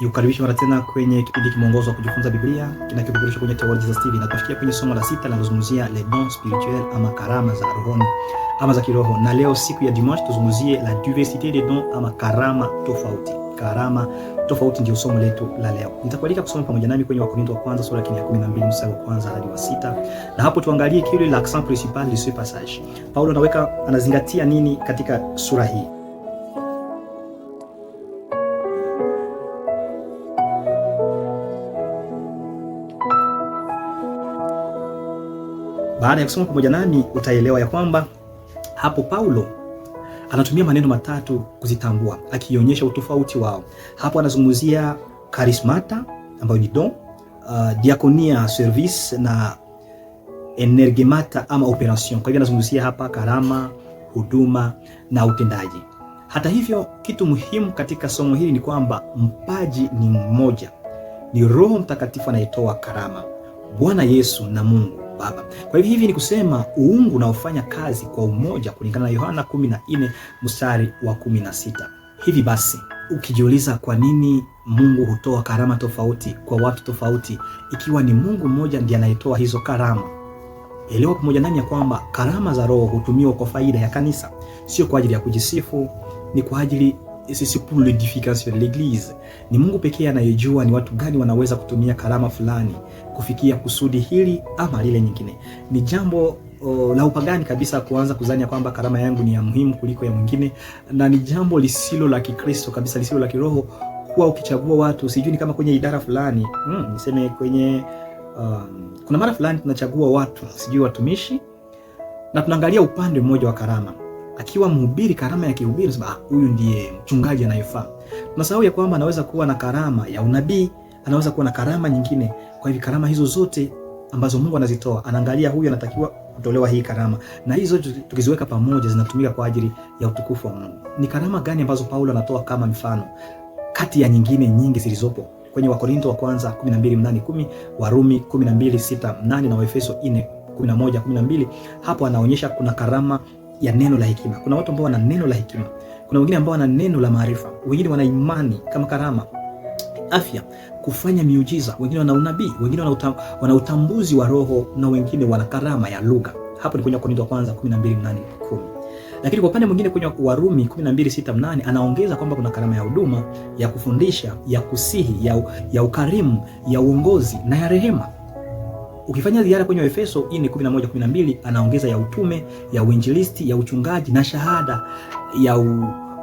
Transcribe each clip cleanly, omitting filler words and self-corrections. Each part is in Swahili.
Nikukaribisha mara tena kwenye kipindi kimongozo wa kujifunza Biblia kinachopeperushwa kwenye Theology za TV, na tunafikia kwenye somo la 6 linalozungumzia les dons spirituels ama karama za rohoni ama za kiroho. Na leo siku ya dimanche tuzungumzie la diversité des dons ama karama tofauti. Karama tofauti ndio somo letu la leo. Nitakualika kusoma pamoja nami kwenye Wakorintho wa kwanza sura ya 12 mstari wa kwanza hadi wa 6. Na hapo tuangalie kile l'accent principal de ce passage. Paulo anazingatia nini katika sura hii? Baada ya kusoma pamoja nami utaelewa ya kwamba hapo Paulo anatumia maneno matatu kuzitambua, akionyesha utofauti wao. Hapo anazungumzia charismata ambayo ni don, diakonia, service na energemata ama operation. Kwa hivyo anazungumzia hapa karama, huduma na utendaji. Hata hivyo, kitu muhimu katika somo hili ni kwamba mpaji ni mmoja, ni Roho Mtakatifu anayetoa karama, Bwana Yesu na Mungu Baba. Kwa hivyo hivi ni kusema uungu unaofanya kazi kwa umoja kulingana na Yohana 14 mstari wa 16. Hivi basi, ukijiuliza kwa nini Mungu hutoa karama tofauti kwa watu tofauti ikiwa ni Mungu mmoja ndiye anayetoa hizo karama, elewa pamoja nami ya kwamba karama za Roho hutumiwa kwa faida ya kanisa, sio kwa ajili ya kujisifu, ni kwa ajili c'est pour l'édification de l'église. Ni Mungu pekee anayejua ni watu gani wanaweza kutumia karama fulani kufikia kusudi hili ama lile nyingine. Ni jambo la upagani kabisa kuanza kuzania kwamba karama yangu ni ya muhimu kuliko ya mwingine, na ni jambo lisilo la Kikristo kabisa, lisilo la kiroho kuwa ukichagua watu, sijui ni kama kwenye idara fulani, niseme kwenye kuna mara fulani tunachagua watu, sijui watumishi, na tunaangalia upande mmoja wa karama. Akiwa mhubiri, karama ya kihubiri, sema huyu ndiye mchungaji anayefaa. Tunasahau ya kwamba anaweza kuwa na karama ya unabii, anaweza kuwa na karama nyingine. Kwa hivyo karama hizo zote ambazo Mungu anazitoa, anaangalia huyu anatakiwa kutolewa hii karama, na hizo tukiziweka pamoja zinatumika kwa ajili ya utukufu wa Mungu. Ni karama gani ambazo Paulo anatoa kama mfano kati ya nyingine nyingi zilizopo kwenye Wakorintho wa kwanza 12:8-10, Warumi 12:6-8 na Waefeso 4:11-12? Hapo anaonyesha kuna karama ya neno la hekima. Kuna watu ambao wana neno la hekima, kuna wengine ambao wana neno la maarifa, wengine wana imani kama karama, afya, kufanya miujiza, wengine wana unabii, wengine wana utambuzi wa roho, na wengine wana karama ya lugha. Hapo ni kwenye Wakorintho wa kwanza 12:8-10. Lakini kwa upande mwingine kwenye Warumi 12:6-8 anaongeza kwamba kuna karama ya huduma, ya kufundisha, ya kusihi, ya ukarimu, ya uongozi na ya rehema. Ukifanya ziara kwenye Efeso 4:11-12 anaongeza ya utume, ya uinjilisti, ya uchungaji na shahada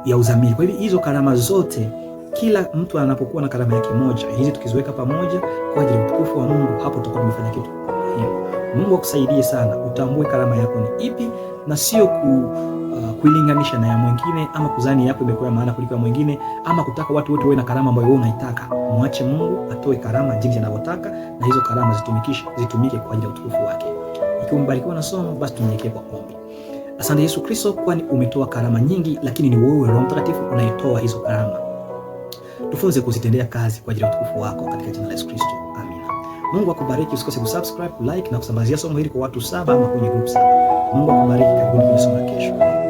ya uzamili. Kwa hivyo hizo karama zote, kila mtu anapokuwa na karama yake moja, hizi tukiziweka pamoja kwa ajili ya utukufu wa Mungu, hapo tutakuwa tumefanya kitu hiyo. Mungu akusaidie sana utambue karama yako ni ipi, na sio kuilinganisha na ya mwingine, ama kuzani yako imekuwa maana kuliko ya mwingine, ama kutaka watu wote wawe na karama ambayo wewe unaitaka. Mwache Mungu atoe karama jinsi anavyotaka, na hizo karama zitumike kwa ajili ya utukufu wake. Ikiwa umebarikiwa na somo, basi tunyekee kwa ombi. Asante Yesu Kristo, kwani umetoa karama nyingi, lakini ni wewe Roho Mtakatifu unayetoa hizo karama. Tufunze kuzitendea kazi kwa ajili ya utukufu wako, katika jina la Yesu Kristo. Amina. Mungu akubariki, usikose kusubscribe, like na kusambazia somo hili kwa watu 7 ama kwenye group 7. Mungu akubariki, karibuni kwenye somo la kesho.